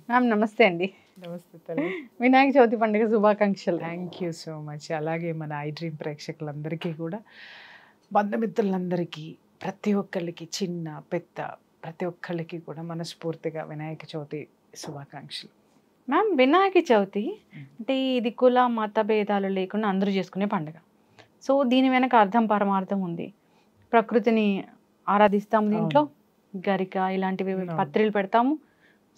Ma'am నమస్తే అండి. నమస్తే తల్లి. వినాయక చవితి పండుగ శుభాకాంక్షలు. Thank you so much. అలాగే మన ఐ డ్రీమ్ ప్రేక్షకులందరికీ కూడా, బంధుమిత్రులందరికీ, ప్రతి ఒక్కళ్ళకి, చిన్న పెద్ద ప్రతి ఒక్కళ్ళకి కూడా మనస్ఫూర్తిగా వినాయక చవితి శుభాకాంక్షలు. మ్యామ్ వినాయక చవితి అంటే ఇది కుల మత భేదాలు లేకుండా అందరూ చేసుకునే పండుగ. సో దీని వెనక అర్థం పరమార్థం ఉంది. ప్రకృతిని ఆరాధిస్తాము, దీంట్లో గరిక ఇలాంటివి పత్రిలు పెడతాము.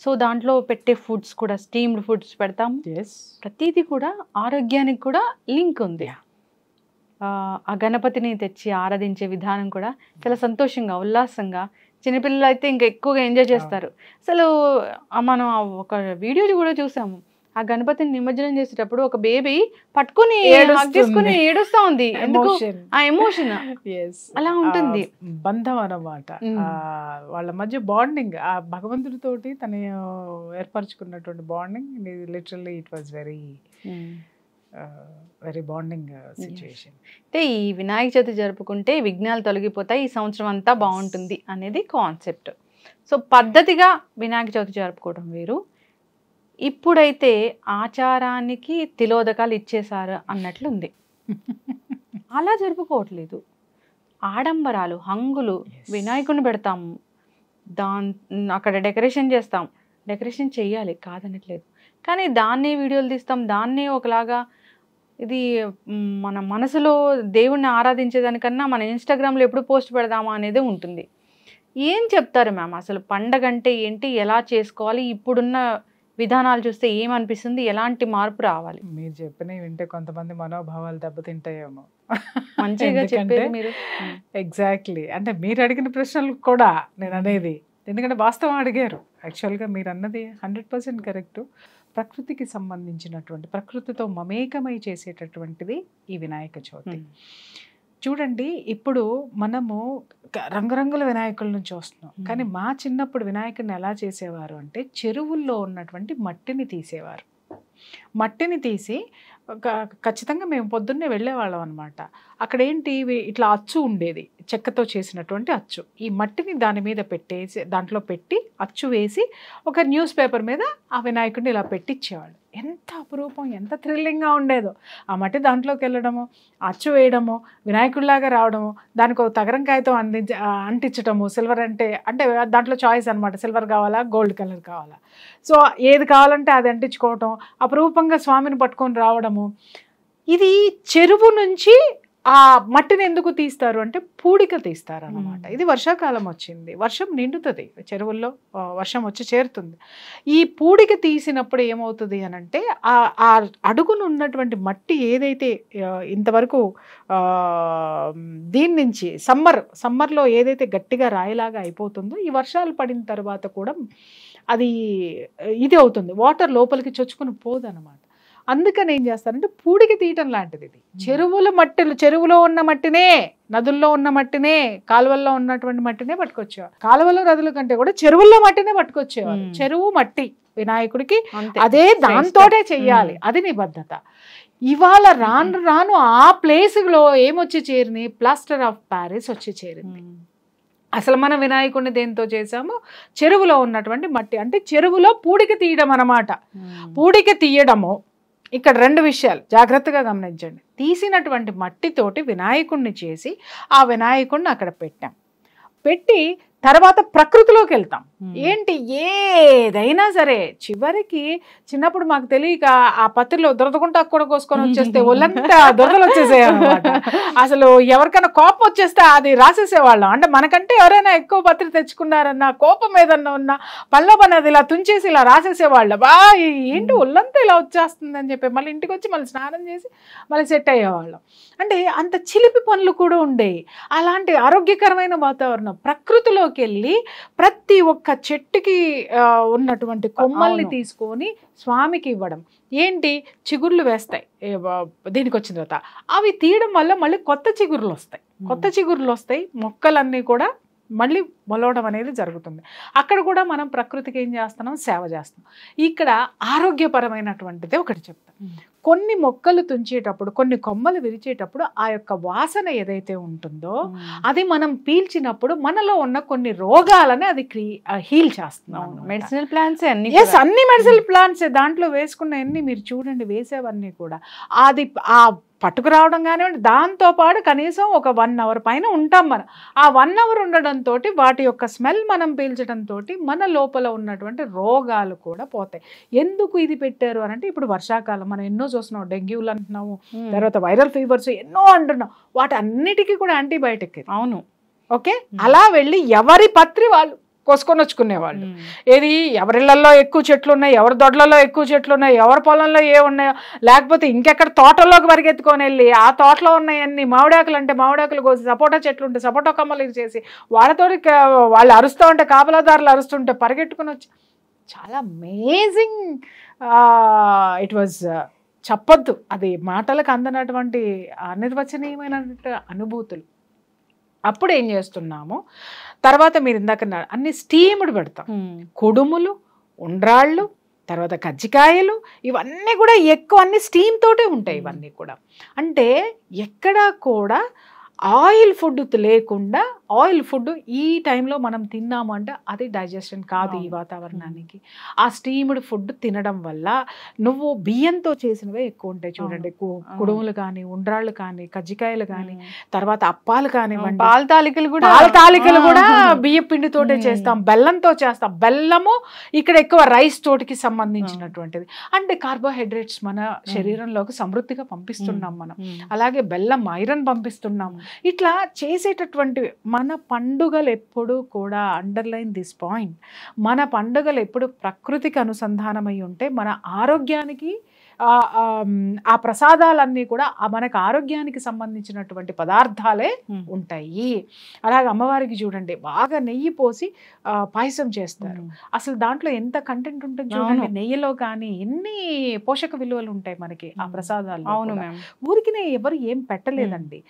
సో దాంట్లో పెట్టే ఫుడ్స్ కూడా స్టీమ్డ్ ఫుడ్స్ పెడతాము. ప్రతిదీ కూడా ఆరోగ్యానికి కూడా లింక్ ఉంది. ఆ గణపతిని తెచ్చి ఆరాధించే విధానం కూడా చాలా సంతోషంగా ఉల్లాసంగా, చిన్నపిల్లలు అయితే ఇంకా ఎక్కువగా ఎంజాయ్ చేస్తారు. అసలు మనం ఒక వీడియో కూడా చూసాము. ఆ గణపతిని నిమజ్జనం చేసేటప్పుడు ఒక బేబీ పట్టుకుని ఏడుస్తా ఉంది. ఎందుకు? ఆ ఎమోషన్ అలా ఉంటుంది. బంధం అన్నమాట, వాళ్ళ మధ్య బాండింగ్, ఆ భగవంతుడితోటి తను ఏర్పరచుకున్నటువంటి bonding. Literally it was very bonding situation. అంటే ఈ వినాయక చవితి జరుపుకుంటే విఘ్నాలు తొలగిపోతాయి, ఈ సంవత్సరం అంతా బాగుంటుంది అనేది కాన్సెప్ట్. సో పద్ధతిగా వినాయక చవితి జరుపుకోవడం వేరు. ఇప్పుడైతే ఆచారానికి తిలోదకాలు ఇచ్చేశారు అన్నట్లుంది. అలా జరుపుకోవట్లేదు. ఆడంబరాలు, హంగులు, వినాయకుడిని పెడతాము, అక్కడ డెకరేషన్ చేస్తాం. డెకరేషన్ చెయ్యాలి కాదనట్లేదు, కానీ దాన్నే వీడియోలు తీస్తాం, దాన్నే ఒకలాగా. ఇది మన మనసులో దేవుణ్ణి ఆరాధించేదానికన్నా మన ఇన్స్టాగ్రామ్లో ఎప్పుడు పోస్ట్ పెడదామా అనేది ఉంటుంది. ఏం చెప్తారు మ్యామ్ అసలు పండగ అంటే ఏంటి, ఎలా చేసుకోవాలి, ఇప్పుడున్న విధానాలు చూస్తే ఏమనిపిస్తుంది, ఎలాంటి మార్పు రావాలి? మీరు చెప్పినవి వింటే కొంతమంది మనోభావాలు దెబ్బతింటాయేమో. మంచిగా చెప్పారు మీరు. ఎగ్జాక్ట్లీ, అంటే మీరు అడిగిన ప్రశ్నలు కూడా నేను అనేది, ఎందుకంటే వాస్తవం అడిగారు. యాక్చువల్గా మీరు అన్నది 100% కరెక్ట్. ప్రకృతికి సంబంధించినటువంటి, ప్రకృతితో మమేకమై చేసేటటువంటిది ఈ వినాయక చవితి. చూడండి, ఇప్పుడు మనము రంగురంగుల వినాయకులను చూస్తున్నాం, కానీ మా చిన్నప్పుడు వినాయకుడిని ఎలా చేసేవారు అంటే చెరువుల్లో ఉన్నటువంటి మట్టిని తీసేవారు. మట్టిని తీసి ఖచ్చితంగా మేము పొద్దున్నే వెళ్ళేవాళ్ళం అనమాట. అక్కడ ఏంటి, ఇట్లా అచ్చు ఉండేది, చెక్కతో చేసినటువంటి అచ్చు. ఈ మట్టిని దాని మీద పెట్టేసి, దాంట్లో పెట్టి అచ్చు వేసి ఒక న్యూస్ పేపర్ మీద ఆ వినాయకుడిని ఇలా పెట్టించేవాళ్ళు. ఎంత అపురూపం, ఎంత థ్రిల్లింగ్గా ఉండేదో. ఆ మట్టి దాంట్లోకి వెళ్ళడము, అచ్చు వేయడము, వినాయకుడిలాగా రావడము, దానికి ఒక తగరంకాయతో అంటించడము. సిల్వర్ అంటే దాంట్లో చాయిస్ అనమాట, సిల్వర్ కావాలా గోల్డ్ కలర్ కావాలా. సో ఏది కావాలంటే అది అంటించుకోవటం, అపురూపంగా స్వామిని పట్టుకొని రావడము. ఇది చెరువు నుంచి ఆ మట్టిని ఎందుకు తీస్తారు అంటే పూడిక తీస్తారు అన్నమాట. ఇది వర్షాకాలం వచ్చింది, వర్షం నిండుతుంది, చెరువుల్లో వర్షం వచ్చి చేరుతుంది. ఈ పూడిక తీసినప్పుడు ఏమవుతుంది అని అంటే ఆ అడుగును ఉన్నటువంటి మట్టి ఏదైతే ఇంతవరకు దీని నుంచి సమ్మర్లో ఏదైతే గట్టిగా రాయిలాగా అయిపోతుందో, ఈ వర్షాలు పడిన తర్వాత కూడా అది ఇది అవుతుంది, వాటర్ లోపలికి చొచ్చుకుని పోదన్నమాట. అందుకని ఏం చేస్తారంటే పూడికి తీయటం లాంటిది ఇది. చెరువులో ఉన్న మట్టినే, నదుల్లో ఉన్న మట్టినే, కాలువల్లో ఉన్నటువంటి మట్టినే పట్టుకొచ్చేవారు. కాలువలో నదుల కంటే కూడా చెరువుల్లో మట్టినే పట్టుకొచ్చేవారు. చెరువు మట్టి వినాయకుడికి అదే దాంతోటే చెయ్యాలి, అది నిబద్ధత. ఇవాళ రాను ఆ ప్లేస్లో ఏమొచ్చి చేరింది, ప్లాస్టర్ ఆఫ్ ప్యారిస్ వచ్చి చేరింది. అసలు మన వినాయకుడిని దేంతో చేసాము, చెరువులో ఉన్నటువంటి మట్టి. అంటే చెరువులో పూడికి తీయడం అన్నమాట. పూడికి తీయడము, ఇక్కడ రెండు విషయాలు జాగ్రత్తగా గమనించండి. తీసినటువంటి మట్టితోటి వినాయకుడిని చేసి ఆ వినాయకుడిని అక్కడ పెట్టి తర్వాత ప్రకృతిలోకి వెళ్తాం. ఏంటి, ఏదైనా సరే చివరికి చిన్నప్పుడు మాకు తెలియక ఆ పత్రిలో దురదకుంటా కూడా కోసుకొని వచ్చేస్తే ఒళ్ళంతా దురదలు వచ్చేసాయి అనమాట. అసలు ఎవరికైనా కోపం వచ్చేస్తే అది రాసేసేవాళ్ళం. అంటే మనకంటే ఎవరైనా ఎక్కువ పత్రి తెచ్చుకున్నారన్న కోపం ఏదన్నా ఉన్నా పనిలో పని అది ఇలా తుంచేసి ఇలా రాసేసేవాళ్ళం. ఏంటి ఒళ్ళంతా ఇలా వచ్చేస్తుంది అని చెప్పి మళ్ళీ ఇంటికి వచ్చి మళ్ళీ స్నానం చేసి మళ్ళీ సెట్ అయ్యేవాళ్ళం. అంటే అంత చిలిపి పనులు కూడా ఉండేవి. అలాంటి ఆరోగ్యకరమైన వాతావరణం, ప్రకృతిలోకి వెళ్ళి ప్రతి ఒక్క చెట్టుకి ఉన్నటువంటి కొమ్మల్ని తీసుకొని స్వామికి ఇవ్వడం. ఏంటి, చిగుర్లు వేస్తాయి దీనికి వచ్చిన తర్వాత, అవి తీయడం వల్ల మళ్ళీ కొత్త చిగుర్లు వస్తాయి, మొక్కలన్నీ కూడా మళ్ళీ మొలవడం అనేది జరుగుతుంది. అక్కడ కూడా మనం ప్రకృతికి ఏం చేస్తున్నాం, సేవ చేస్తున్నాం. ఇక్కడ ఆరోగ్యపరమైనటువంటిది ఒకటి చెప్తాం. కొన్ని మొక్కలు తుంచేటప్పుడు, కొన్ని కొమ్మలు విరిచేటప్పుడు ఆ యొక్క వాసన ఏదైతే ఉంటుందో అది మనం పీల్చినప్పుడు మనలో ఉన్న కొన్ని రోగాలని అది హీల్ చేస్తున్నాం. మెడిసినల్ ప్లాంట్స్ అన్ని మెడిసినల్ ప్లాంట్స్ దాంట్లో వేసుకున్న అన్ని మీరు చూడండి, వేసేవన్నీ కూడా అది ఆ పట్టుకురావడం కానివ్వండి, దాంతోపాటు కనీసం ఒక 1 hour పైన ఉంటాం మనం. ఆ 1 hour ఉండడంతో వాటి యొక్క స్మెల్ మనం పీల్చడంతో మన లోపల ఉన్నటువంటి రోగాలు కూడా పోతాయి. ఎందుకు ఇది పెట్టారు అని అంటే, ఇప్పుడు వర్షాకాలం మనం ఎన్నో చూస్తున్నాం, డెంగ్యూలు అంటున్నాము, తర్వాత వైరల్ ఫీవర్స్ ఎన్నో అంటున్నాం, వాటి అన్నిటికీ కూడా యాంటీబయాటిక్. అవును, ఓకే. అలా వెళ్ళి ఎవరి పత్రి వాళ్ళు కోసుకొని వచ్చుకునేవాళ్ళు. ఏది ఎవరిళ్లలో ఎక్కువ చెట్లు ఉన్నాయి, ఎవరి దొడ్లలో ఎక్కువ చెట్లు ఉన్నాయి, ఎవరి పొలంలో ఏ ఉన్నాయో, లేకపోతే ఇంకెక్కడ తోటల్లోకి పరిగెత్తుకొని వెళ్ళి ఆ తోటలో ఉన్నాయన్ని మామిడాకులు అంటే మామిడాకులు కోసి, సపోటా చెట్లు ఉంటే సపోటా కమ్మలు చేసి వాళ్ళతో వాళ్ళు అరుస్తూ ఉంటే, కాపలాదారులు అరుస్తుంటే పరిగెట్టుకుని వచ్చి చాలా అమేజింగ్. ఇట్ వాజ్ చెప్పొద్దు, అది మాటలకు అందనటువంటి అనిర్వచనీయమైన అనుభూతులు. అప్పుడు ఏం చేస్తున్నాము, తర్వాత మీరు ఇందాక అన్ని స్టీమ్డ్ పెడతాం. కుడుములు, ఉండ్రాళ్ళు, తర్వాత కజ్జికాయలు, ఇవన్నీ కూడా ఎక్కువ అన్ని స్టీమ్ తోటే ఉంటాయి. ఇవన్నీ కూడా అంటే ఎక్కడా కూడా ఆయిల్ ఫుడ్ లేకుండా, ఆయిల్ ఫుడ్ ఈ టైంలో మనం తిన్నాము అంటే అది డైజెషన్ కాదు ఈ వాతావరణానికి. ఆ స్టీమ్డ్ ఫుడ్ తినడం వల్ల నువ్వు బియ్యంతో చేసినవే ఎక్కువ ఉంటాయి. చూడండి, కుడుములు కానీ, ఉండ్రాళ్ళు కానీ, కజ్జికాయలు కానీ, తర్వాత అప్పాలు కానివ్వండి, పాల తాలికలు కూడా బియ్య పిండితోటే చేస్తాం, బెల్లంతో చేస్తాం. బెల్లము ఇక్కడ ఎక్కువ రైస్ తోటికి సంబంధించినటువంటిది. అంటే కార్బోహైడ్రేట్స్ మన శరీరంలోకి సమృద్ధిగా పంపిస్తున్నాం మనం. అలాగే బెల్లం ఐరన్ పంపిస్తున్నాం. ఇట్లా చేసేటటువంటి మన పండుగలు ఎప్పుడు కూడా, అండర్లైన్ దిస్ పాయింట్, మన పండుగలు ఎప్పుడు ప్రకృతికి అనుసంధానమై ఉంటే మన ఆరోగ్యానికి ఆ ప్రసాదాలన్నీ కూడా మనకు ఆరోగ్యానికి సంబంధించినటువంటి పదార్థాలే ఉంటాయి. అలాగే అమ్మవారికి చూడండి, బాగా నెయ్యి పోసి పాయసం చేస్తారు. అసలు దాంట్లో ఎంత కంటెంట్ ఉంటుంది చూడండి. నెయ్యిలో కానీ ఎన్ని పోషక విలువలు ఉంటాయి మనకి ఆ ప్రసాదాలు. ఊరికినే ఎవరు ఏం పెట్టలేదండి.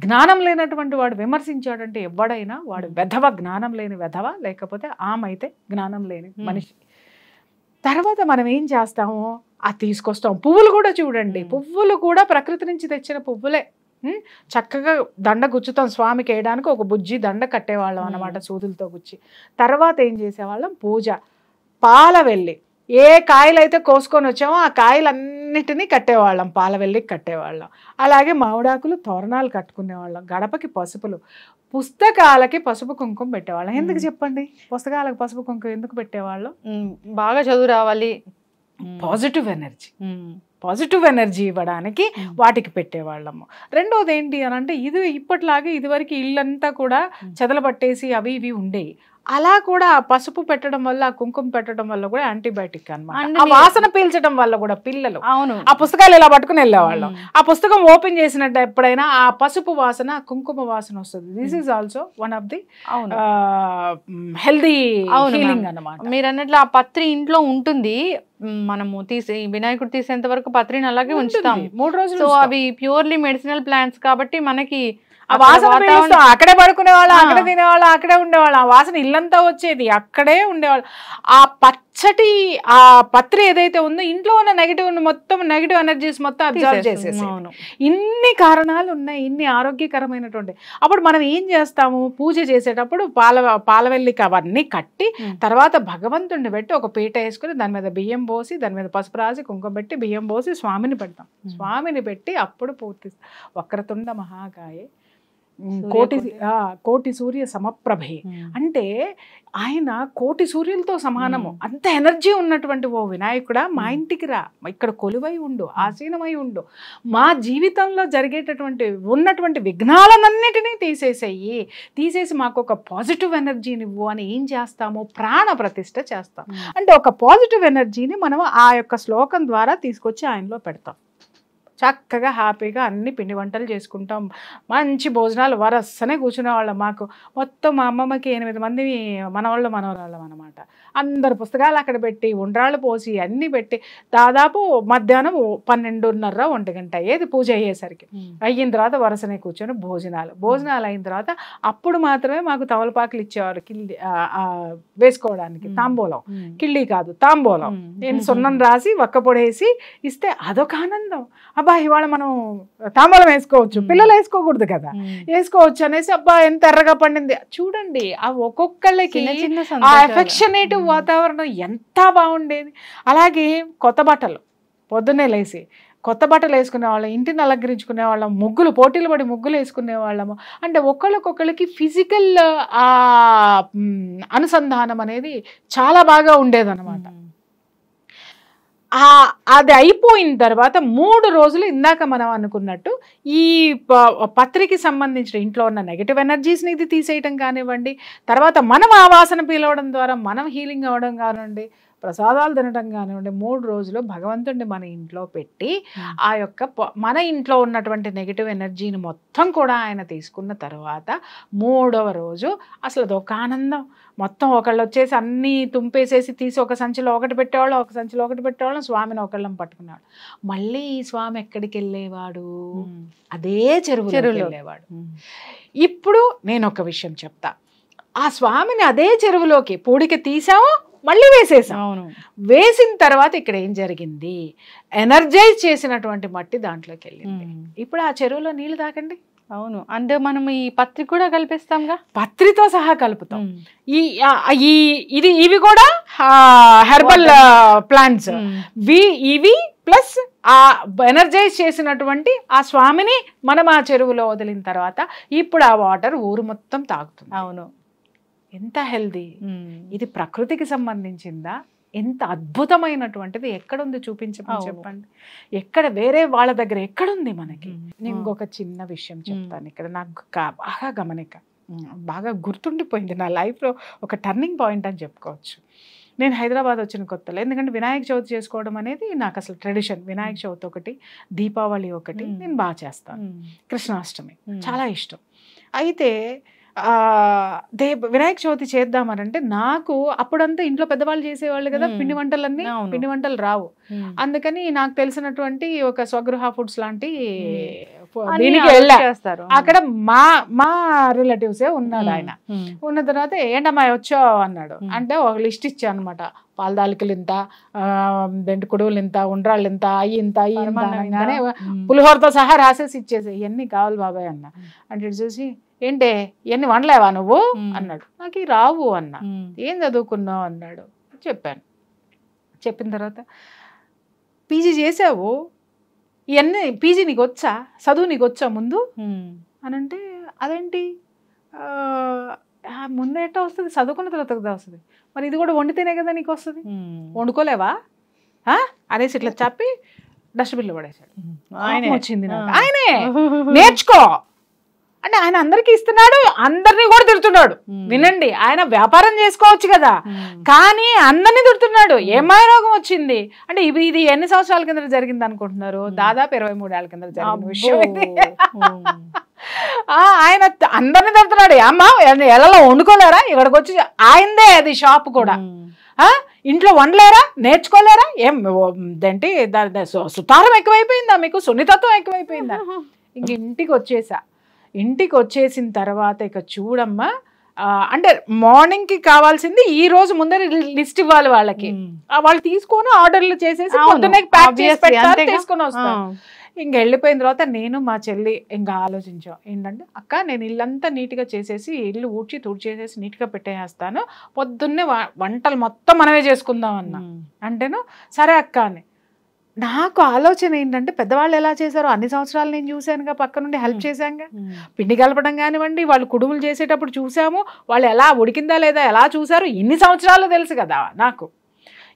జ్ఞానం లేనటువంటి వాడు విమర్శించాడంటే ఎవడైనా వాడు వెధవ, జ్ఞానం లేని వెధవ, లేకపోతే ఆమైతే జ్ఞానం లేని మనిషి. తర్వాత మనం ఏం చేస్తాము, అది తీసుకొస్తాం. పువ్వులు కూడా చూడండి, పువ్వులు కూడా ప్రకృతి నుంచి తెచ్చిన పువ్వులే. చక్కగా దండ గుచ్చుతాం, స్వామికి వేయడానికి ఒక బుజ్జి దండ కట్టేవాళ్ళం అన్నమాట, సూదులతో గుచ్చి. తర్వాత ఏం చేసేవాళ్ళం, పూజ, పాలవెల్లి, ఏ కాయలు అయితే కోసుకొని వచ్చామో ఆ కాయలన్నిటినీ కట్టేవాళ్ళం, పాలవెల్లికి కట్టేవాళ్ళం. అలాగే మామిడాకులు తోరణాలు కట్టుకునేవాళ్ళం, గడపకి పసుపులు, పుస్తకాలకి పసుపు కుంకుమ పెట్టేవాళ్ళం. ఎందుకు చెప్పండి, పుస్తకాలకు పసుపు కుంకుమ ఎందుకు పెట్టేవాళ్ళం? బాగా చదువు రావాలి, పాజిటివ్ ఎనర్జీ ఇవ్వడానికి వాటికి పెట్టేవాళ్ళము. రెండోది ఏంటి అని అంటే, ఇప్పట్లాగే ఇదివరకు ఇల్లంతా కూడా చెదలు పట్టేసి అవి ఇవి ఉండేవి. అలా కూడా పసుపు పెట్టడం వల్ల, కుంకుమ పెట్టడం వల్ల కూడా యాంటీబయాటిక్ అన్నమాట. ఆ వాసన పీల్చడం వల్ల కూడా పిల్లలు ఆ పుస్తకాలు ఇలా పట్టుకుని వెళ్ళేవాళ్ళం. ఆ పుస్తకం ఓపెన్ చేసినట్టు ఎప్పుడైనా ఆ పసుపు వాసన, కుంకుమ వాసన వస్తుంది. This is also one of the healthy feeling అన్నమాట. మీరు అన్నట్లు ఆ పత్రి ఇంట్లో ఉంటుంది, మనము వినాయకుడు తీసేంత వరకు పత్రిని అలాగే ఉంచుతాం 3 రోజులు. సో అవి ప్యూర్లీ మెడిసినల్ ప్లాంట్స్ కాబట్టి మనకి ఆ వాసన అక్కడే పడుకునేవాళ్ళం, అక్కడే తినేవాళ్ళం, అక్కడే ఉండేవాళ్ళం. ఆ వాసన ఇల్లంతా వచ్చేది, అక్కడే ఉండేవాళ్ళం. ఆ పచ్చటి ఆ పత్రి ఏదైతే ఉందో ఇంట్లో ఉన్న మొత్తం నెగిటివ్ ఎనర్జీస్ మొత్తం అబ్జర్వ్ చేసేసి. ఇన్ని కారణాలు ఉన్నాయి, ఇన్ని ఆరోగ్యకరమైనటువంటి. అప్పుడు మనం ఏం చేస్తాము, పూజ చేసేటప్పుడు పాలవెల్లికి అవన్నీ కట్టి, తర్వాత భగవంతుడిని పెట్టి ఒక పీట వేసుకుని దాని మీద బియ్యం పోసి, దాని మీద పసుపు రాసి, కుంకుమ పెట్టి, బియ్యం పోసి స్వామిని పెడతాం. స్వామిని పెట్టి అప్పుడు పూర్తి వక్రతుండ మహాకాయే కోటి సూర్య సమప్రభే అంటే ఆయన కోటి సూర్యులతో సమానము. అంత ఎనర్జీ ఉన్నటువంటి ఓ వినాయకుడా, మా ఇంటికి రా, ఇక్కడ కొలువై ఉండు, ఆసీనమై ఉండు, మా జీవితంలో జరిగేటటువంటి ఉన్నటువంటి విఘ్నాలన్నిటినీ తీసేసి మాకు ఒక పాజిటివ్ ఎనర్జీనివ్వు అని ఏం చేస్తాము, ప్రాణ ప్రతిష్ఠ చేస్తాం. అంటే ఒక పాజిటివ్ ఎనర్జీని మనం ఆ యొక్క శ్లోకం ద్వారా తీసుకొచ్చి ఆయనలో పెడతాం. చక్కగా హ్యాపీగా అన్ని పిండి వంటలు చేసుకుంటాం, మంచి భోజనాలు వరసనే కూర్చునేవాళ్ళం. మాకు మొత్తం మా అమ్మమ్మకి 8 మంది మనవాళ్ళు మనవరాళ్ళం అనమాట. అందరు పుస్తకాలు అక్కడ పెట్టి ఉండ్రాళ్ళు పోసి అన్నీ పెట్టి దాదాపు మధ్యాహ్నం 12:30 1 గంట అయ్యేది పూజ అయ్యేసరికి. అయిన తర్వాత వరసనే కూర్చొని భోజనాలు అయిన తర్వాత అప్పుడు మాత్రమే మాకు తమలపాకులు ఇచ్చేవారు కిళ్ళి వేసుకోవడానికి. తాంబూలం, కిళ్ళి కాదు తాంబూలం. నేను సున్నం రాసి వక్కపొడేసి ఇస్తే అదొక ఆనందం. అబ్బా ఇవాళ మనం తాంబూలం వేసుకోవచ్చు, పిల్లలు వేసుకోకూడదు కదా, వేసుకోవచ్చు అనేసి అబ్బా ఎంత ఎర్రగా పండింది చూడండి. ఆ ఒక్కొక్కళ్ళకి ఆ ఎఫెక్షనేటివ్ వాతావరణం ఎంత బాగుండేది. అలాగే కొత్త బట్టలు పొద్దున్నే లేసి కొత్త బట్టలు వేసుకునే వాళ్ళం, ఇంటిని అలంకరించుకునే వాళ్ళం, ముగ్గులు పోటీలు పడి ముగ్గులు వేసుకునే వాళ్ళము. అంటే ఒకళ్ళకొకళ్ళకి ఫిజికల్ అనుసంధానం అనేది చాలా బాగా ఉండేదన్నమాట. అది అయిపోయిన తర్వాత 3 రోజులు ఇందాక మనం అనుకున్నట్టు ఈ పత్రికి సంబంధించిన ఇంట్లో ఉన్న నెగటివ్ ఎనర్జీస్ని ఇది తీసేయటం కానివ్వండి, తర్వాత మనం ఆ వాసన పీలవడం ద్వారా మనం హీలింగ్ అవ్వడం కానివ్వండి, ప్రసాదాలు తినడం కానివ్వండి, 3 రోజులు భగవంతుడిని మన ఇంట్లో పెట్టి ఆ యొక్క మన ఇంట్లో ఉన్నటువంటి నెగిటివ్ ఎనర్జీని మొత్తం కూడా ఆయన తీసుకున్న తర్వాత 3వ రోజు అసలు అదొక ఆనందం. మొత్తం ఒకళ్ళు వచ్చేసి అన్నీ తుంపేసేసి తీసి ఒక సంచిలో ఒకటి పెట్టేవాళ్ళు, ఒక సంచిలో ఒకటి పెట్టేవాళ్ళం, స్వామిని ఒకళ్ళం పట్టుకునేవాడు. మళ్ళీ ఈ స్వామి ఎక్కడికి వెళ్ళేవాడు? అదే చెరువులో వెళ్ళేవాడు. ఇప్పుడు నేను ఒక విషయం చెప్తా. ఆ స్వామిని అదే చెరువులోకి పూడిక తీసాము, మళ్ళీ వేసేసాం. వేసిన తర్వాత ఇక్కడ ఏం జరిగింది? ఎనర్జైజ్ చేసినటువంటి మట్టి దాంట్లోకి వెళ్ళింది. ఇప్పుడు ఆ చెరువులో నీళ్లు తాకండి. అవును, అంటే మనం ఈ పత్రి కూడా కలిపేస్తాంగా, పత్రితో సహా కలుపుతాం. ఇవి కూడా హెర్బల్ ప్లాంట్స్. ఇవి ప్లస్ ఆ ఎనర్జైజ్ చేసినటువంటి ఆ స్వామిని మనం ఆ చెరువులో వదిలిన తర్వాత ఇప్పుడు ఆ వాటర్ ఊరు మొత్తం తాగుతుంది. అవును, ఎంత హెల్దీ. ఇది ప్రకృతికి సంబంధించిందా? ఎంత అద్భుతమైనటువంటిది. ఎక్కడుంది చూపించమని చెప్పండి. ఎక్కడ వేరే వాళ్ళ దగ్గర ఎక్కడుంది మనకి? నేను ఇంకొక చిన్న విషయం చెప్తాను ఇక్కడ. నాకు బాగా గుర్తుండిపోయింది నా లైఫ్లో ఒక టర్నింగ్ పాయింట్ అని చెప్పుకోవచ్చు. నేను హైదరాబాద్ వచ్చిన కొత్తలో, ఎందుకంటే వినాయక చవితి చేసుకోవడం అనేది నాకు అసలు ట్రెడిషన్. వినాయక చవితి ఒకటి, దీపావళి ఒకటి నేను బాగా చేస్తాను, కృష్ణాష్టమి చాలా ఇష్టం. అయితే వినాయక చవితి చేద్దామనంటే నాకు అప్పుడంతా ఇంట్లో పెద్దవాళ్ళు చేసేవాళ్ళు కదా పిండి వంటలన్నీ. పిండి వంటలు రావు. అందుకని నాకు తెలిసినటువంటి ఒక స్వగృహ ఫుడ్స్ లాంటి దీనికి వెళ్ళారు. అక్కడ మా రిలేటివ్సే ఉన్నాడు ఆయన. ఉన్న తర్వాత ఏంటమ్మా వచ్చావు అన్నాడు. అంటే ఒక లిస్ట్ ఇచ్చా అనమాట. పాలదాలికలు ఇంత, కుడువులు ఇంత, ఉండ్రాళ్ళు ఇంత, అయ్యి ఇంత, అయ్యి ఇంత, పులిహోరతో సహా రాసేసి ఇచ్చేసి ఇవన్నీ కావాలి బాబాయ్ అన్న. అంటే చూసి ఏంటే ఇవన్నీ వండలేవా నువ్వు అన్నాడు. నాకు రావు అన్నా. ఏం చదువుకున్నావు అన్నాడు. చెప్పాను. చెప్పిన తర్వాత పీజీ చేసావు, ఇవన్నీ పీజీ నీకు వచ్చా, చదువు నీకు వచ్చా ముందు అని అంటే, అదేంటి ముందు ఎట్టా వస్తుంది, చదువుకున్న తర్వాత కదా వస్తుంది, మరి ఇది కూడా వండితేనే కదా నీకు వస్తుంది, వండుకోలేవా అనేసి ఇట్లా చెప్పి డస్ట్బిన్లో పడేశాడు. ఆయన వచ్చింది నాకు. ఆయనే నేర్చుకో అంటే ఆయన అందరికీ ఇస్తున్నాడు, అందరినీ కూడా తిడుతున్నాడు. వినండి, ఆయన వ్యాపారం చేసుకోవచ్చు కదా, కానీ అందరినీ తిడుతున్నాడు. ఏమై రోగం వచ్చింది అంటే ఇది ఎన్ని సంవత్సరాల కింద జరిగింది అనుకుంటున్నారు? దాదాపు 23 ఏళ్ల కింద జరిగిన విషయం ఇది. ఆయన అందరినీ తిడుతున్నాడు. అమ్మ ఎలలో వండుకోలేరా, ఇక్కడికి వచ్చి ఆయనదే అది షాప్ కూడా, ఇంట్లో వండలేరా, నేర్చుకోలేరా, ఏంటి సుతారం ఎక్కువైపోయిందా మీకు, సున్నితత్వం ఎక్కువైపోయిందా? ఇంక ఇంటికి వచ్చేసిన తర్వాత ఇక చూడమ్మా, అంటే మార్నింగ్కి కావాల్సింది ఈ రోజు ముందర లిస్ట్ ఇవ్వాలి వాళ్ళకి. వాళ్ళు తీసుకొని ఆర్డర్లు చేసేసి పొద్దున్నే ప్యాక్ చేసి పెట్టాలి, తీసుకొని వస్తాను. ఇంక వెళ్ళిపోయిన తర్వాత నేను మా చెల్లి ఇంకా ఆలోచించాం ఏంటంటే, అక్క నేను ఇల్లంతా నీట్గా చేసేసి, ఇల్లు ఊడ్చి తుడిచేసేసి నీట్గా పెట్టేస్తాను, పొద్దున్నే వంటలు మొత్తం మనమే చేసుకుందాం అన్నా. అంటేను సరే అక్క అని. నాకు ఆలోచన ఏంటంటే, పెద్దవాళ్ళు ఎలా చేశారో అన్ని సంవత్సరాలు నేను చూశానుగా, పక్క నుండి హెల్ప్ చేశానుగా. పిండి కలపడం కానివ్వండి, వాళ్ళు కుడుములు చేసేటప్పుడు చూసాము, వాళ్ళు ఎలా ఉడికిందా లేదా ఎలా చూసారు, ఇన్ని సంవత్సరాలు తెలుసు కదా నాకు.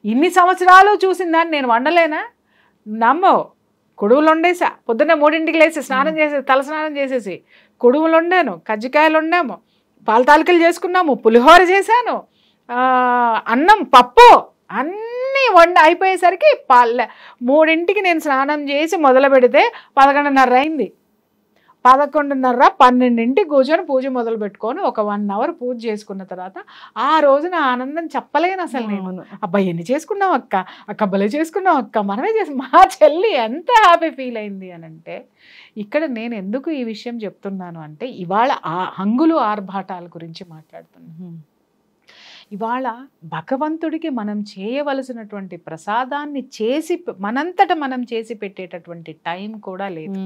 ఇన్ని సంవత్సరాలు చూసిన దాన్ని నేను వండలేనా? నమ్మవు. కుడువులు వండేసా, పొద్దున్నే 3ంటికి లేచి స్నానం చేసేసి తల స్నానం చేసేసి కుడువులు వండాను, కజ్జికాయలు వండాము, పాలతాలికలు చేసుకున్నాము, పులిహోర చేశాను, అన్నం పప్పు అన్నీ అన్నీ అయిపోయేసరికి 3ంటికి నేను స్నానం చేసి మొదలు పెడితే 11:30 అయింది. 11:30, 12ంటికి కూర్చొని పూజ మొదలు పెట్టుకొని ఒక 1 అవర్ పూజ చేసుకున్న తర్వాత ఆ రోజున ఆనందం చెప్పలేను అసలు నేను. అబ్బాయి ఎన్ని చేసుకున్నావు అక్క భలే చేసుకున్నావు అక్క, మనమే చేసి మా చెల్లి ఎంత హ్యాపీ ఫీల్ అయింది అని అంటే, ఇక్కడ నేను ఎందుకు ఈ విషయం చెప్తున్నాను అంటే ఇవాళ ఆ హంగులు ఆర్భాటాల గురించి మాట్లాడుతున్నాను. ఇవాళ భగవంతుడికి మనం చేయవలసినటువంటి ప్రసాదాన్ని చేసి మనంతట మనం చేసి పెట్టేటటువంటి టైం కూడా లేదు.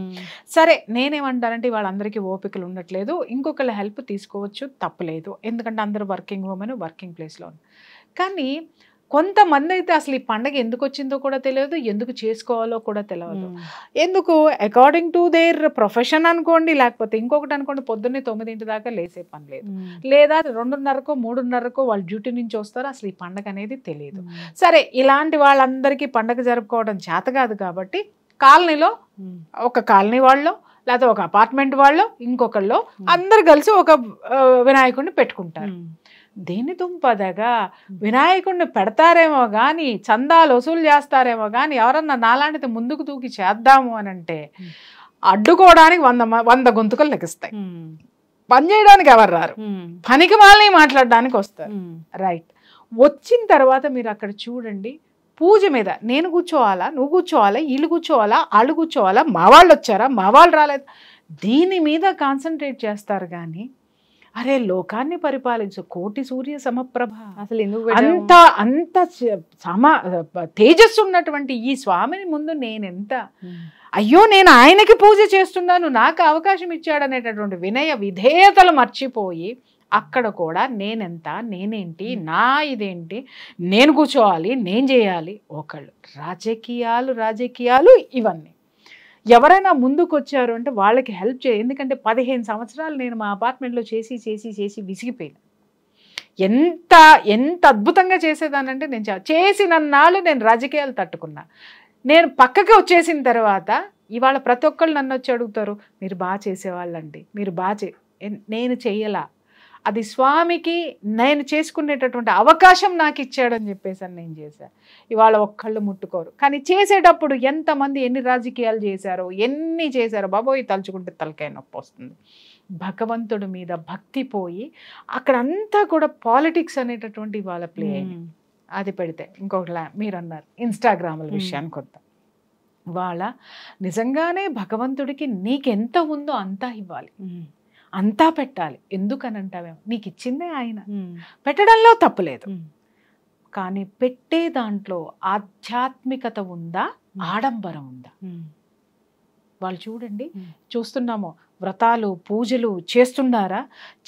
సరే నేనేమంటానంటే వాళ్ళందరికీ ఓపికలు ఉండట్లేదు, ఇంకొకళ్ళ హెల్ప్ తీసుకోవచ్చు, తప్పులేదు. ఎందుకంటే అందరూ వర్కింగ్ ఉమెన్ వర్కింగ్ ప్లేస్లో. కానీ కొంతమంది అయితే అసలు ఈ పండగ ఎందుకు వచ్చిందో కూడా తెలియదు, ఎందుకు చేసుకోవాలో కూడా తెలియదు. ఎందుకు అకార్డింగ్ టు దేర్ ప్రొఫెషన్ అనుకోండి, లేకపోతే ఇంకొకటి అనుకోండి, పొద్దున్నే 9 దాకా లేసే పని లేదు, లేదా 2:30కో 3:30కో వాళ్ళు డ్యూటీ నుంచి వస్తారు, అసలు ఈ పండగ అనేది తెలియదు. సరే ఇలాంటి వాళ్ళందరికీ పండగ జరుపుకోవడం చేత కాదు కాబట్టి కాలనీలో ఒక కాలనీ వాళ్ళు లేకపోతే ఒక అపార్ట్మెంట్ వాళ్ళు ఇంకొకళ్ళు అందరు కలిసి ఒక వినాయకుడిని పెట్టుకుంటారు. దేని దుంపదగా వినాయకుడిని పెడతారేమో కానీ, చందాలు వసూలు చేస్తారేమో కానీ, ఎవరన్నా నాలాంటిది ముందుకు దూకి చేద్దాము అని అంటే అడ్డుకోవడానికి 100 గొంతుకలు లెగిస్తాయి. పని చేయడానికి ఎవరు రారు, పనికి వాళ్ళని మాట్లాడడానికి వస్తారు. రైట్, వచ్చిన తర్వాత మీరు అక్కడ చూడండి, పూజ మీద నేను కూర్చోవాలా, నువ్వు కూర్చోవాలా, వీళ్ళు కూర్చోవాలా, వాళ్ళు కూర్చోవాలా, మా వాళ్ళు వచ్చారా, మా వాళ్ళు రాలేదు, దీని మీద కాన్సన్ట్రేట్ చేస్తారు. కానీ అరే లోకాన్ని పరిపాలించు కోటి సూర్య సమప్రభ, అసలు అంత తేజస్సు ఉన్నటువంటి ఈ స్వామిని ముందు నేనెంత, అయ్యో నేను ఆయనకి పూజ చేస్తున్నాను, నాకు అవకాశం ఇచ్చాడనేటటువంటి వినయ విధేయతలు మర్చిపోయి అక్కడ కూడా నేనెంత, నేనేంటి, నా ఇదేంటి, నేను కూర్చోవాలి, నేను చేయాలి. ఒకళ్ళు రాజకీయాలు ఇవన్నీ. ఎవరైనా ముందుకు వచ్చారు అంటే వాళ్ళకి హెల్ప్ చేయ. ఎందుకంటే 15 సంవత్సరాలు నేను మా అపార్ట్మెంట్లో చేసి విసిగిపోయాను. ఎంత అద్భుతంగా చేసేదానంటే నేను చేసినన్నాళ్ళు నేను రాజకీయాలు తట్టుకున్నా. నేను పక్కకి వచ్చేసిన తర్వాత ఇవాళ ప్రతి ఒక్కళ్ళు నన్ను వచ్చి అడుగుతారు, మీరు బాగా చేసేవాళ్ళండి, మీరు నేను చెయ్యలా, అది స్వామికి నేను చేసుకునేటటువంటి అవకాశం నాకు ఇచ్చాడని చెప్పేసి నేను చేశాను. ఇవాళ ఒక్కళ్ళు ముట్టుకోరు, కానీ చేసేటప్పుడు ఎంతమంది ఎన్ని రాజకీయాలు చేశారో, ఎన్ని చేశారో బాబోయ్ తలుచుకుంటే తలకాయ నొప్పి వస్తుంది. భగవంతుడి మీద భక్తి పోయి అక్కడంతా కూడా పాలిటిక్స్ అనేటటువంటి ఇవాళ ప్లే అయింది. అది పెడితే ఇంకొకటి మీరు అన్నారు ఇన్స్టాగ్రామ్ల విషయానికి వద్దాం. ఇవాళ నిజంగానే భగవంతుడికి నీకెంత ఉందో అంతా ఇవ్వాలి, అంతా పెట్టాలి. ఎందుకనంటావేమో, నీకు ఇచ్చిందే ఆయన, పెట్టడంలో తప్పులేదు. కానీ పెట్టే దాంట్లో ఆధ్యాత్మికత ఉందా, ఆడంబరం ఉందా? వాళ్ళు చూడండి, చూస్తున్నాము వ్రతాలు పూజలు చేస్తున్నారా,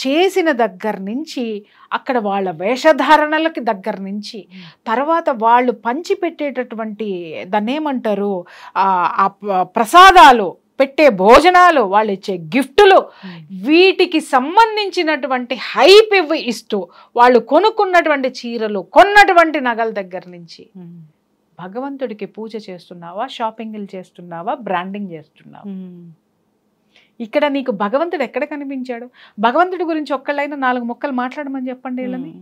చేసిన దగ్గర నుంచి అక్కడ వాళ్ళ వేషధారణలకి దగ్గర నుంచి తర్వాత వాళ్ళు పంచిపెట్టేటటువంటి దాన్ని ఏమంటారు, ఆ ప్రసాదాలు, పెట్టే భోజనాలు, వాళ్ళు ఇచ్చే గిఫ్టులు, వీటికి సంబంధించినటువంటి హైప్ ఇస్తూ వాళ్ళు కొనుక్కున్నటువంటి చీరలు, కొన్నటువంటి నగల దగ్గర నుంచి భగవంతుడికి పూజ చేస్తున్నావా, షాపింగ్లు చేస్తున్నావా, బ్రాండింగ్ చేస్తున్నావా? ఇక్కడ నీకు భగవంతుడు ఎక్కడ కనిపించాడు? భగవంతుడి గురించి ఒక్కళ్ళైనా 4 ముక్కలు మాట్లాడమని చెప్పండి, వీళ్ళని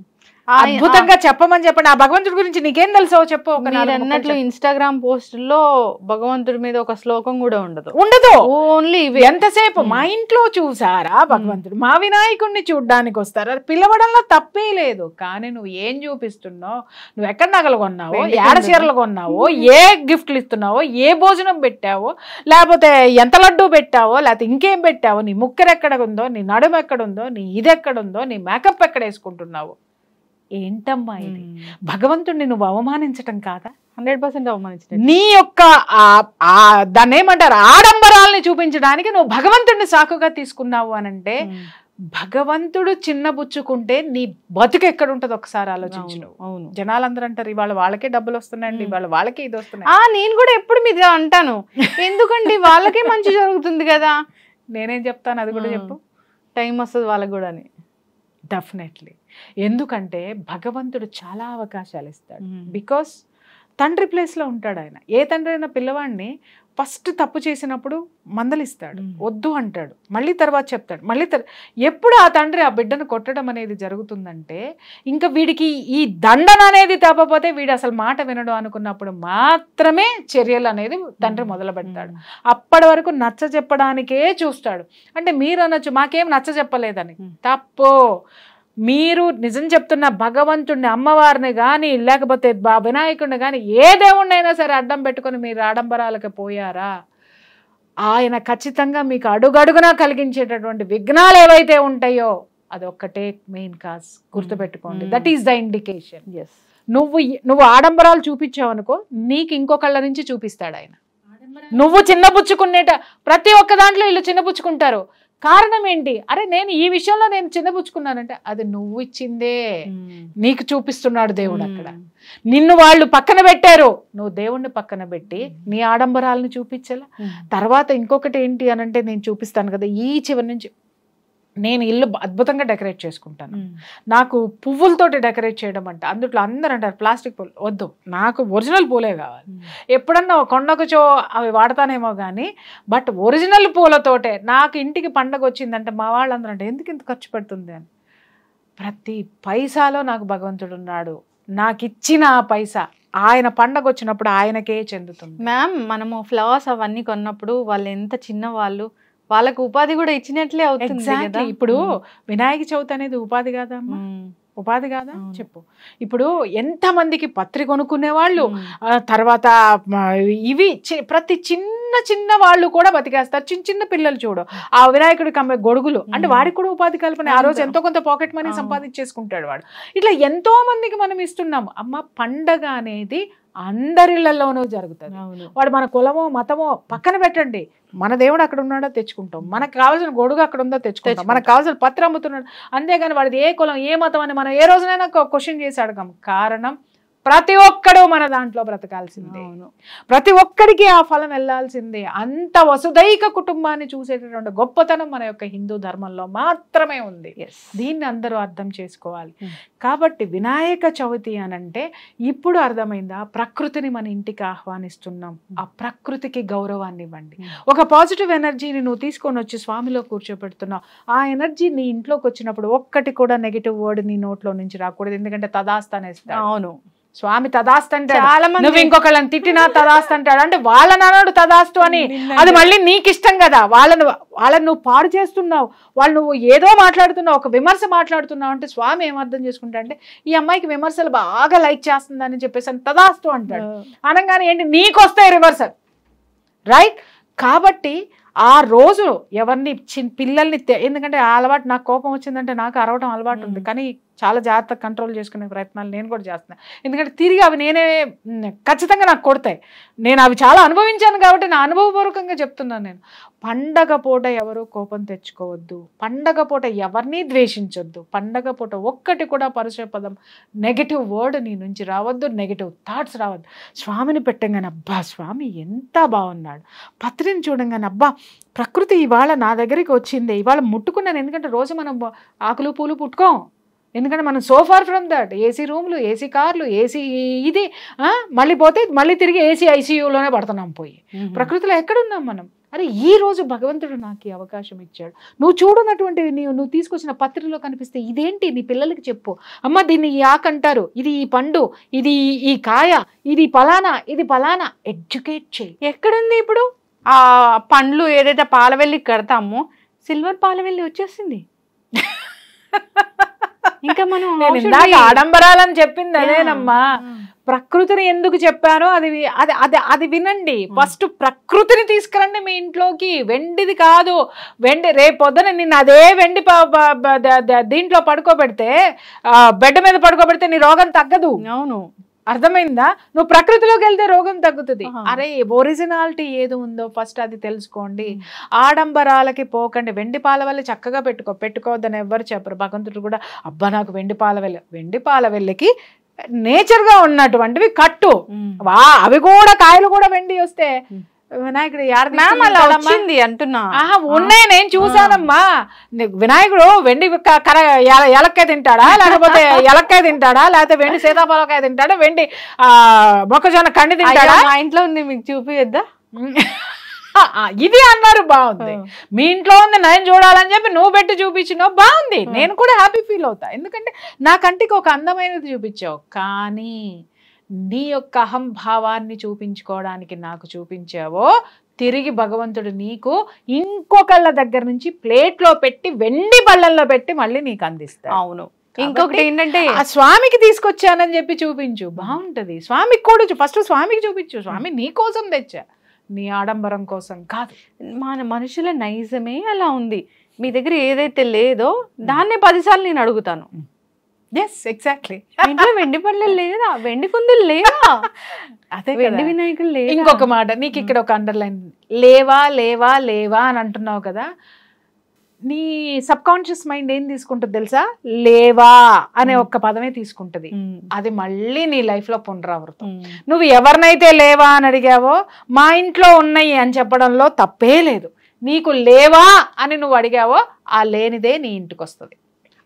అద్భుతంగా చెప్పమని చెప్పండి. ఆ భగవంతుడి గురించి నీకేం తెలుసో చెప్పు. అన్నట్లు ఇన్స్టాగ్రామ్ పోస్టుల్లో భగవంతుడి మీద ఒక శ్లోకం కూడా ఉండదు, ఓన్లీ ఎంతసేపు మా ఇంట్లో చూసారా భగవంతుడు, మా వినాయకుడిని చూడ్డానికి వస్తారా, పిలవడంలో తప్పే లేదు. కానీ నువ్వు ఏం చూపిస్తున్నావు, నువ్వు ఎక్కడ నగలు కొన్నావో, ఏడ చీరలు కొన్నావో, ఏ గిఫ్ట్లు ఇస్తున్నావో, ఏ భోజనం పెట్టావో, లేకపోతే ఎంత లడ్డూ పెట్టావో, లేకపోతే ఇంకేం పెట్టావో, నీ ముక్కరు ఎక్కడ ఉందో, నీ నడుము ఎక్కడుందో, నీ ఇది ఎక్కడుందో, నీ మేకప్ ఎక్కడ వేసుకుంటున్నావు, ఏంటమ్మా ఇది? భగవంతుడిని నువ్వు అవమానించటం కాదా? 100% అవమానించడం. నీ యొక్క దాన్ని ఏమంటారు, ఆడంబరాల్ని చూపించడానికి నువ్వు భగవంతుడిని సాకుగా తీసుకున్నావు అనంటే, భగవంతుడు చిన్నబుచ్చుకుంటే నీ బతుకు ఎక్కడ ఉంటుంది ఒకసారి ఆలోచించు. అవును, జనాలందరూ అంటారు ఇవాళ వాళ్ళకే డబ్బులు వస్తున్నాయండి, ఇవాళ వాళ్ళకే ఇది వస్తున్నాయి. నేను కూడా ఎప్పుడు మీద అంటాను, ఎందుకండి వాళ్ళకే మంచి జరుగుతుంది కదా. నేనేం చెప్తాను, అది కూడా చెప్పు. టైం వస్తుంది వాళ్ళకి కూడా అని. డెఫినెట్లీ. ఎందుకంటే భగవంతుడు చాలా అవకాశాలు ఇస్తాడు. బికాస్ తండ్రి ప్లేస్లో ఉంటాడు ఆయన. ఏ తండ్రి అయినా పిల్లవాడిని ఫస్ట్ తప్పు చేసినప్పుడు మందలిస్తాడు, వద్దు అంటాడు, మళ్ళీ తర్వాత చెప్తాడు, మళ్ళీ ఎప్పుడు ఆ తండ్రి ఆ బిడ్డను కొట్టడం అనేది జరుగుతుందంటే ఇంకా వీడికి ఈ దండన అనేది తప్పపోతే వీడు అసలు మాట వినడు అనుకున్నప్పుడు మాత్రమే చర్యలు అనేది తండ్రి మొదలు పెడతాడు. అప్పటి వరకు నచ్చ చెప్పడానికే చూస్తాడు. అంటే మీరు అనొచ్చు మాకేం నచ్చ చెప్పలేదని, తప్పు. మీరు నిజం చెప్తున్న భగవంతుడిని, అమ్మవారిని కానీ లేకపోతే వినాయకుడిని కానీ ఏ దేవుణ్ణైనా సరే అడ్డం పెట్టుకొని మీరు ఆడంబరాలకు పోయారా, ఆయన ఖచ్చితంగా మీకు అడుగడుగునా కలిగించేటటువంటి విఘ్నాలు ఏవైతే ఉంటాయో అదొక్కటే మెయిన్ కాజ్, గుర్తుపెట్టుకోండి. That is the indication. నువ్వు ఆడంబరాలు చూపించావు అనుకో, నీకు ఇంకొకళ్ళ నుంచి చూపిస్తాడు ఆయన. నువ్వు చిన్నబుచ్చుకునేట ప్రతి ఒక్క దాంట్లో వీళ్ళు చిన్నబుచ్చుకుంటారు. కారణం ఏంటి? అరే నేను ఈ విషయంలో నేను చిన్నబుచ్చుకున్నానంటే అది నువ్వు ఇచ్చిందే, నీకు చూపిస్తున్నాడు దేవుడు. అక్కడ నిన్ను వాళ్ళు పక్కన పెట్టారు, నువ్వు దేవుణ్ణి పక్కన పెట్టి నీ ఆడంబరాలను చూపించలా. తర్వాత ఇంకొకటి ఏంటి అనంటే నేను చూపిస్తాను కదా, ఈ చివరి నుంచి నేను ఇల్లు అద్భుతంగా డెకరేట్ చేసుకుంటాను. నాకు పువ్వులతోటి డెకరేట్ చేయడం అంటే అందులో అందరూ అంటారు ప్లాస్టిక్ పూలు వద్దు, నాకు ఒరిజినల్ పూలే కావాలి. ఎప్పుడన్నా కొండకుచో అవి వాడతానేమో కానీ బట్ ఒరిజినల్ పూలతోటే. నాకు ఇంటికి పండగ వచ్చిందంటే మా వాళ్ళందరూ అంటే ఎందుకు ఇంత ఖర్చు పెడుతుంది అని. ప్రతి పైసాలో నాకు భగవంతుడు ఉన్నాడు. నాకు ఇచ్చిన ఆ పైసా ఆయన పండగ వచ్చినప్పుడు ఆయనకే చెందుతుంది. మ్యామ్ మనము ఫ్లవర్స్ అవన్నీ కొన్నప్పుడు వాళ్ళు ఎంత చిన్న వాళ్ళకు ఉపాధి కూడా ఇచ్చినట్లే అవుతుంది కదా. ఇప్పుడు వినాయక చవితి అనేది ఉపాధి కాదా అమ్మా? ఉపాధి కాదా చెప్పు. ఇప్పుడు ఎంతమందికి పత్రి కొనుక్కునే వాళ్ళు, తర్వాత ఇవి ప్రతి చిన్న వాళ్ళు కూడా బతికేస్తారు. చిన్న పిల్లలు చూడు, ఆ వినాయకుడికి అమ్మే గొడుగులు అంటే వాడికి కూడా ఉపాధి కల్పన. ఆ రోజు ఎంతో కొంత పాకెట్ మనీ సంపాదించేసుకుంటాడు వాడు. ఇట్లా ఎంతో మందికి మనం ఇస్తున్నాము. అమ్మ పండగ అనేది అందరిళ్లలోనూ జరుగుతుంది. వాడు మన కులమో మతమో పక్కన పెట్టండి, మన దేవుడు అక్కడ ఉన్నాడో తెచ్చుకుంటాం, మనకు కావాల్సిన గొడుగు అక్కడ ఉందో తెచ్చుకుంటాం, మనకు కావాల్సిన పత్రం అమ్ముతున్నాడు. అంతేగాని వాడిది ఏ కులం ఏ మతం అని మనం ఏ రోజునైనా క్వశ్చన్ చేసి అడగం. కారణం ప్రతి ఒక్కడు మన దాంట్లో బ్రతకాల్సిందే, ప్రతి ఒక్కడికి ఆ ఫలం వెళ్ళాల్సిందే. అంత వసుదైక కుటుంబాన్ని చూసేటటువంటి గొప్పతనం మన యొక్క హిందూ ధర్మంలో మాత్రమే ఉంది. దీన్ని అందరూ అర్థం చేసుకోవాలి. కాబట్టి వినాయక చవితి అనంటే ఇప్పుడు అర్థమైందా, ప్రకృతిని మన ఇంటికి ఆహ్వానిస్తున్నాం, ఆ ప్రకృతికి గౌరవాన్ని ఇవ్వండి. ఒక పాజిటివ్ ఎనర్జీని నువ్వు తీసుకొని వచ్చి స్వామిలో కూర్చోపెడుతున్నావు. ఆ ఎనర్జీ నీ ఇంట్లోకి వచ్చినప్పుడు ఒక్కటి కూడా నెగిటివ్ వర్డ్ నీ నోట్లో నుంచి రాకూడదు. ఎందుకంటే తదాస్తానేస్తాడు. అవును, స్వామి తదాస్తు అంటాడు. నువ్వు ఇంకొకళ్ళని తిట్టినా తదాస్తు అంటాడు. అంటే వాళ్ళని అన్నాడు తదాస్తు అని, అది మళ్ళీ నీకు ఇష్టం కదా. వాళ్ళని నువ్వు పాడు చేస్తున్నావు, నువ్వు ఏదో మాట్లాడుతున్నావు, ఒక విమర్శ మాట్లాడుతున్నావు అంటే స్వామి ఏమర్థం చేసుకుంటా అంటే ఈ అమ్మాయికి విమర్శలు బాగా లైక్ చేస్తుందని చెప్పేసి తదాస్తు అంటాడు. అనగానే ఏంటి, నీకు వస్తాయి రివర్సల్, రైట్? కాబట్టి ఆ రోజు ఎవరిని పిల్లల్ని ఎందుకంటే ఆ అలవాటు, నాకు కోపం వచ్చిందంటే నాకు అరవడం అలవాటు ఉంది, కానీ చాలా జాగ్రత్తగా కంట్రోల్ చేసుకునే ప్రయత్నాలు నేను కూడా చేస్తున్నాను. ఎందుకంటే తిరిగి అవి నేనే ఖచ్చితంగా నాకు కొడతాయి. నేను అవి చాలా అనుభవించాను కాబట్టి నా అనుభవపూర్వకంగా చెప్తున్నాను. నేను పండగ పూట ఎవరు కోపం తెచ్చుకోవద్దు, పండగ పూట ఎవరిని ద్వేషించొద్దు, పండగ పూట ఒక్కటి కూడా పరుష పదం నెగిటివ్ వర్డ్ నీ నుంచి రావద్దు, నెగిటివ్ థాట్స్ రావద్దు. స్వామిని పెట్టంగానే అబ్బా స్వామి ఎంత బాగున్నాడు, పత్రిని చూడంగానే అబ్బా ప్రకృతి ఇవాళ నా దగ్గరికి వచ్చింది, ఇవాళ ముట్టుకున్నాను. ఎందుకంటే రోజు మనం ఆకులు పూలు పుట్టుకోం, ఎందుకంటే మనం so far from that. AC రూమ్లు, ఏసీ కార్లు, ఏసీ ఇది మళ్ళీ పోతే మళ్ళీ తిరిగి ఏసీ ఐసీయూలోనే పడుతున్నాం పోయి. ప్రకృతిలో ఎక్కడున్నాం మనం? అరే ఈ రోజు భగవంతుడు నాకు ఈ అవకాశం ఇచ్చాడు. నువ్వు చూడనటువంటి నువ్వు తీసుకొచ్చిన పత్రికలో కనిపిస్తే ఇదేంటి, నీ పిల్లలకి చెప్పు, అమ్మ దీన్ని ఈ ఆకు అంటారు, ఇది ఈ పండు, ఇది ఈ కాయ, ఇది పలానా, ఇది పలానా. ఎడ్యుకేట్ చేయి. ఎక్కడుంది ఇప్పుడు ఆ పండ్లు? ఏదైతే పాలవెల్లి కడతామో సిల్వర్ పాలవెల్లి వచ్చేసింది. ఇంకా మనం ఆడంబరాలని చెప్పింది అదేనమ్మా. ప్రకృతిని ఎందుకు చెప్పానో అది వినండి. ఫస్ట్ ప్రకృతిని తీసుకురండి మీ ఇంట్లోకి. వెండిది కాదు, వెండి రేపు పొద్దున నిన్ను అదే వెండి దీంట్లో పడుకోబెడితే, బెడ్ మీద పడుకోబెడితే నీ రోగం తగ్గదు. అవును, అర్థమైందా? నువ్వు ప్రకృతిలోకి వెళ్తే రోగం తగ్గుతుంది. అరే ఒరిజినాలిటీ ఏది ఉందో ఫస్ట్ అది తెలుసుకోండి. ఆడంబరాలకి పోకండి. వెండి పాలవెల్లి చక్కగా పెట్టుకోవద్దని ఎవరు చెప్పరు. భగవంతుడు కూడా అబ్బా నాకు వెండి పాలవెల్లికి నేచర్ గా ఉన్నటువంటివి కట్టు, అవి కూడా కాయలు కూడా వెండి వస్తే వినాయకుడు యాడ మ్యామ్ అలా తీసుకెళ్తాడమ్మా? వచ్చింది అంటున్నా. ఆహా, ఉన్నాయి, నేను చూసానమ్మా. వినాయకుడు వెండి ఎలక్కాయ తింటాడా, లేకపోతే ఎలక్కాయ తింటాడా, లేకపోతే వెండి సీతాఫలకాయ తింటాడా, వెండి మొక్కజొన్న కండి తింటాడా? మా ఇంట్లో ఉంది, మీకు చూపియద్దా? ఇది అన్నారు, బాగుంది. మీ ఇంట్లో ఉంది నేను చూడాలని చెప్పి నువ్వు పెట్టి చూపించినావు, బాగుంది. నేను కూడా హ్యాపీ ఫీల్ అవుతా, ఎందుకంటే నా కంటికి ఒక అందమైనది చూపించావు. కానీ నీ యొక్క అహంభావాన్ని చూపించుకోవడానికి నాకు చూపించావో, తిరిగి భగవంతుడు నీకు ఇంకొకళ్ళ దగ్గర నుంచి ప్లేట్లో పెట్టి వెండి బళ్ళల్లో పెట్టి మళ్ళీ నీకు అందిస్తాడు. అవును. ఇంకొకటి ఏంటంటే, ఆ స్వామికి తీసుకొచ్చానని చెప్పి చూపించు, బాగుంటది. స్వామికి కూడా ఫస్ట్ స్వామికి చూపించు, స్వామి నీ కోసం తెచ్చా, నీ ఆడంబరం కోసం కాదు. మన మనుషుల నైజమే అలా ఉంది. మీ దగ్గర ఏదైతే లేదో దాన్నే 10 సార్లు నేను అడుగుతాను. Yes, exactly. ఇంట్లో వెండి పళ్ళలు లేదా, వెండి కుందులు లేవా, అదే వెండి వినాయకులు లేదా? ఇంకొక మాట, నీకు ఇక్కడ ఒక అండర్లైన్, లేవా లేవా లేవా అని అంటున్నావు కదా, నీ సబ్ కాన్షియస్ మైండ్ ఏం తీసుకుంటుంది తెలుసా? లేవా అనే ఒక్క పదమే తీసుకుంటది. అది మళ్ళీ నీ లైఫ్ లో పునరావృతం. నువ్వు ఎవరినైతే లేవా అని అడిగావో, మా ఇంట్లో ఉన్నాయి అని చెప్పడంలో తప్పే లేదు. నీకు లేవా అని నువ్వు అడిగావో, ఆ లేనిదే నీ ఇంటికి వస్తుంది,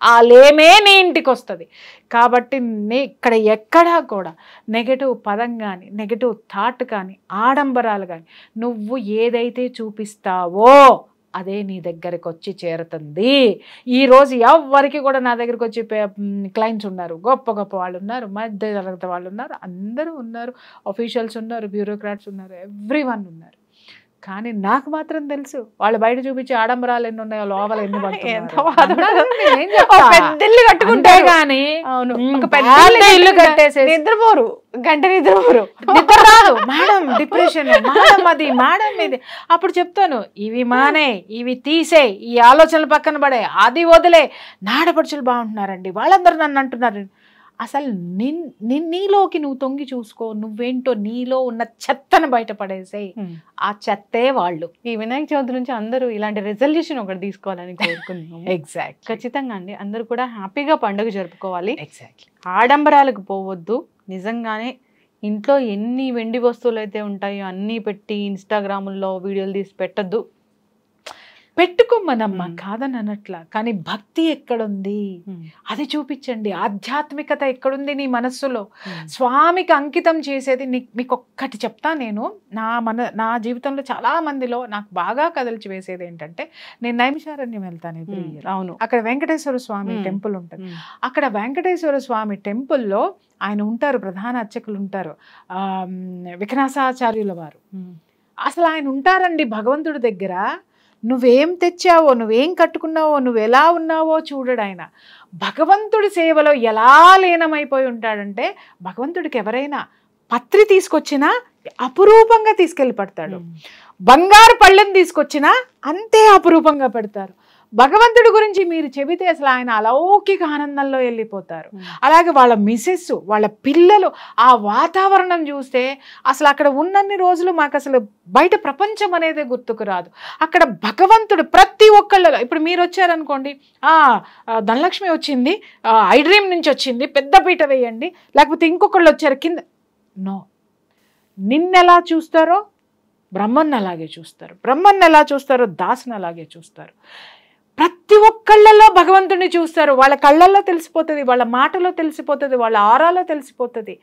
ఆ లేమే నీ ఇంటికి వస్తుంది. కాబట్టి ఇక్కడ ఎక్కడా కూడా నెగటివ్ పదం కానీ, నెగటివ్ థాట్ కానీ, ఆడంబరాలు కానీ, నువ్వు ఏదైతే చూపిస్తావో అదే నీ దగ్గరికి వచ్చి చేరుతుంది. ఈరోజు ఎవరికి కూడా నా దగ్గరికి వచ్చి క్లయింట్స్ ఉన్నారు, గొప్ప గొప్ప వాళ్ళు ఉన్నారు, మధ్య తరగతి వాళ్ళు ఉన్నారు, అందరూ ఉన్నారు, ఆఫీషియల్స్ ఉన్నారు, బ్యూరోక్రాట్స్ ఉన్నారు, ఎవ్రీవన్ ఉన్నారు. కానీ నాకు మాత్రం తెలుసు వాళ్ళు బయట చూపించే ఆడంబరాలు ఎన్ని ఉన్నాయో, లోపల ఎన్ని ఇల్లు కట్టేసి నిద్రపోరు, గంట నిద్రపోరు, నిద్ర రాదు మేడం, డిప్రెషన్ మేడం, అది మేడం ఇది. అప్పుడు చెప్తాను, ఇవి మానే, ఇవి తీసే, ఈ ఆలోచనలు పక్కన పడే, అది వదిలే. నాడపడుచులు బాగుంటున్నారండి, వాళ్ళందరూ నన్ను అంటున్నారు. అసలు నీలోకి నువ్వు తొంగి చూసుకో, నువ్వేంటో నీలో ఉన్న చెత్తను బయటపడేసే, ఆ చెత్తే వాళ్ళు. ఈ వినాయక చవితి నుంచి అందరూ ఇలాంటి రెజల్యూషన్ ఒకటి తీసుకోవాలని కోరుకుంటున్నాం. ఎగ్జాక్ట్, ఖచ్చితంగా అండి. అందరూ కూడా హ్యాపీగా పండుగ జరుపుకోవాలి. ఎగ్జాక్ట్లీ. ఆడంబరాలకు పోవద్దు. నిజంగానే ఇంట్లో ఎన్ని వెండి వస్తువులు అయితే ఉంటాయో అన్నీ పెట్టి ఇన్స్టాగ్రాముల్లో వీడియోలు తీసి పెట్టద్దు. పెట్టుకోమనమ్మా, కాదని అనట్లా, కానీ భక్తి ఎక్కడుంది అది చూపించండి. ఆధ్యాత్మికత ఎక్కడుంది నీ మనస్సులో, స్వామికి అంకితం చేసేది. మీకు ఒక్కటి చెప్తా, నేను నా జీవితంలో చాలా మందిలో నాకు బాగా కదల్చి వేసేది ఏంటంటే, నేను నైమిషారణ్యం వెళ్తాను ఎవ్రీ ఇయర్. అవును, అక్కడ వెంకటేశ్వర స్వామి టెంపుల్ ఉంటుంది. అక్కడ వెంకటేశ్వర స్వామి టెంపుల్లో ఆయన ఉంటారు, ప్రధాన అర్చకులు ఉంటారు, వికనాసాచార్యుల వారు. అసలు ఆయన ఉంటారండి భగవంతుడి దగ్గర. నువ్వేం తెచ్చావో, నువ్వేం కట్టుకున్నావో, నువ్వు ఎలా ఉన్నావో చూడడు ఆయన. భగవంతుడి సేవలో ఎలా లీనమైపోయి ఉంటాడంటే, భగవంతుడికి ఎవరైనా పత్రి తీసుకొచ్చినా అపురూపంగా తీసుకెళ్ళి పెడతాడు, బంగారు పళ్ళెం తీసుకొచ్చినా అంతే అపురూపంగా పెడతారు. భగవంతుడి గురించి మీరు చెబితే అసలు ఆయన అలౌకిక ఆనందంలో వెళ్ళిపోతారు. అలాగే వాళ్ళ మిసెస్, వాళ్ళ పిల్లలు, ఆ వాతావరణం చూస్తే అసలు అక్కడ ఉన్నన్ని రోజులు మాకు అసలు బయట ప్రపంచం అనేది గుర్తుకు రాదు. అక్కడ భగవంతుడు ప్రతి ఒక్కళ్ళలో, ఇప్పుడు మీరు వచ్చారనుకోండి, ధనలక్ష్మి వచ్చింది, ఐ డ్రీమ్ నుంచి వచ్చింది, పెద్ద పీట వేయండి, లేకపోతే ఇంకొకళ్ళు వచ్చారు కింద. నో, నిన్నెలా చూస్తారో బ్రహ్మన్ అలాగే చూస్తారు, బ్రహ్మన్ ఎలా చూస్తారో దాసుని అలాగే చూస్తారు. ప్రతి ఒక్కళ్ళలో భగవంతుడిని చూస్తారు. వాళ్ళ కళ్ళల్లో తెలిసిపోతుంది, వాళ్ళ మాటలో తెలిసిపోతుంది, వాళ్ళ ఆరాలో తెలిసిపోతుంది.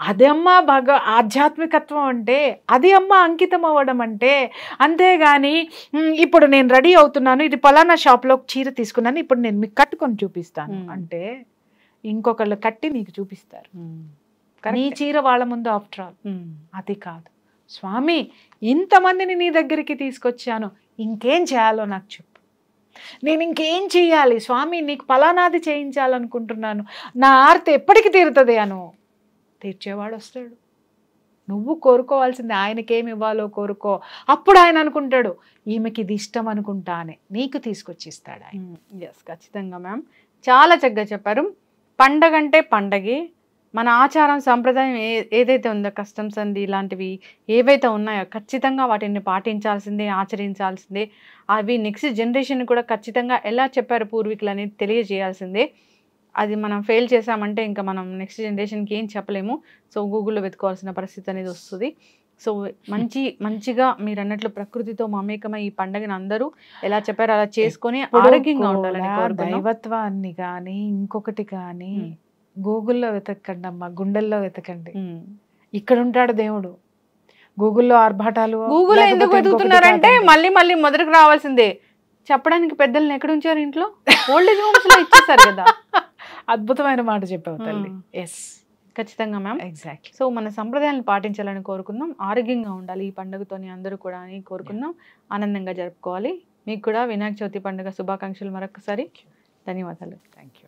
అదే అమ్మ ఆధ్యాత్మికత్వం అంటే, అది అమ్మ అంకితం అవ్వడం అంటే. అంతేగాని ఇప్పుడు నేను రెడీ అవుతున్నాను, ఇది పలానా షాప్లో చీర తీసుకున్నాను, ఇప్పుడు నేను మీకు కట్టుకొని చూపిస్తాను అంటే, ఇంకొకళ్ళు కట్టి నీకు చూపిస్తారు. నీ చీర వాళ్ళ ముందు ఆఫ్టర్ ఆల్. అది కాదు. స్వామి, ఇంతమందిని నీ దగ్గరికి తీసుకొచ్చాను, ఇంకేం చేయాలో నాకు చెప్పు, నేను ఇంకేం చెయ్యాలి స్వామి, నీకు పలానాది చేయించాలనుకుంటున్నాను, నా ఆర్తి ఎప్పటికి తీరుతుంది అను. తీర్చేవాడు వస్తాడు. నువ్వు కోరుకోవాల్సింది ఆయనకేమి ఇవ్వాలో కోరుకో. అప్పుడు ఆయన అనుకుంటాడు, ఈమెకి ఇది ఇష్టం అనుకుంటా అని నీకు తీసుకొచ్చి ఇస్తాడు ఆయన. ఎస్, ఖచ్చితంగా మ్యామ్, చాలా చక్కగా చెప్పారు. పండగ అంటే పండగే. మన ఆచారం సంప్రదాయం ఏదైతే ఉందో, కస్టమ్స్ అండి ఇలాంటివి ఏవైతే ఉన్నాయో ఖచ్చితంగా వాటిని పాటించాల్సిందే, ఆచరించాల్సిందే. అవి నెక్స్ట్ జనరేషన్ కూడా ఖచ్చితంగా ఎలా చెప్పారు పూర్వీకులు అనేది తెలియజేయాల్సిందే. అది మనం ఫెయిల్ చేసామంటే ఇంకా మనం నెక్స్ట్ జనరేషన్కి ఏం చెప్పలేము. సో గూగుల్లో వెతుకోవాల్సిన పరిస్థితి అనేది వస్తుంది. సో మంచిగా మీరు అన్నట్లు ప్రకృతితో మమేకమై ఈ పండుగను అందరూ ఎలా చెప్పారో అలా చేసుకొని ఆరోగ్యంగా ఉండాలని కోరుకుంటున్నాం. దైవత్వాన్ని కానీ ఇంకొకటి కానీ గూగుల్లో వెతకండి అమ్మా, గుండెల్లో వెతకండి. ఇక్కడ ఉంటాడు దేవుడు. గూగుల్లో ఆర్భాటాలు, గూగుల్ ఎందుకు వెతుకుతున్నారంటే మళ్ళీ మళ్ళీ మొదటికి రావాల్సిందే. చెప్పడానికి పెద్దల్ని ఎక్కడ ఉంచారు? ఇంట్లో ఓల్డ్ ఏజ్ హోమ్స్ లో ఇచ్చేసారు కదా. అద్భుతమైన మాట చెప్పావు తల్లి. ఎస్, ఖచ్చితంగా మ్యామ్. ఎగ్జాక్ట్లీ. సో మన సంప్రదాయాలను పాటించాలని కోరుకుందాం. ఆరోగ్యంగా ఉండాలి ఈ పండుగతోని అందరూ కూడా అని కోరుకుందాం. ఆనందంగా జరుపుకోవాలి. మీకు కూడా వినాయక చవితి పండుగ శుభాకాంక్షలు మరొకసారి. ధన్యవాదాలు. Thank you.